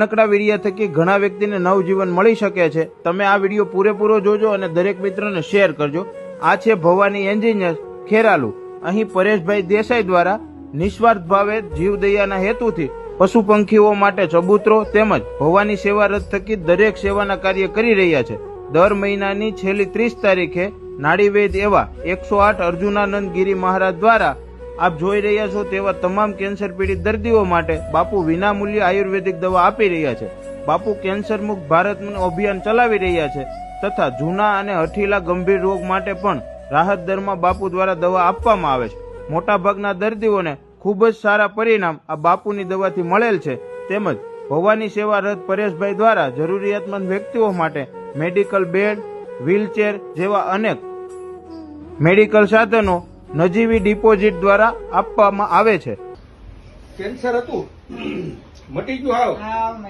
નાનકડા વિડીયો થકી ઘણા વ્યક્તિને નવજીવન મળી શકે છે। તમે આ વિડીયો પૂરેપૂરો જોજો અને દરેક મિત્રોને શેર કરજો। આ છે ભવાની એન્જિનિયર ખેરાલુ। અહીં પરેશભાઈ દેસાઈ દ્વારા નિસ્વાર્થ ભાવે જીવદયાના હેતુથી પશુ પંખીઓ માટે ચબૂતરો તેમજ ભવાની સેવા રથ થકી દરેક સેવાના કાર્ય કરી રહ્યા છે। દર મહિનાની છેલ્લી 30 તારીખે નાડીવૈદ એવા 108 અર્જુનાનંદ ગિરી મહારાજ દ્વારા આપ જોઈ રહ્યા છો તેવા તમામ કેન્સર પીડિત દર્દીઓ માટે બાપુ વિનામૂલ્ય આયુર્વેદિક દવા આપી રહ્યા છે। બાપુ કેન્સર મુક્ત ભારતનું અભિયાન ચલાવી રહ્યા છે તથા જૂના અને હઠીલા ગંભીર રોગ માટે પણ રાહત દરમાં બાપુ દ્વારા દવા આપવામાં આવે છે। મોટાભાગના દર્દીઓને ખૂબ જ સારા પરિણામ આ બાપુની દવાથી મળેલ છે। તેમજ ભવાની સેવા રથ પરેશભાઈ દ્વારા જરૂરિયાતમંદ વ્યક્તિઓ માટે મેડિકલ બેડ, વ્હીલચેર જેવા અનેક મેડિકલ સાધનો નજીવી ડિપોઝિટ દ્વારા આપવામાં આવે છે। કેન્સર હતું મટી ગયું હાવ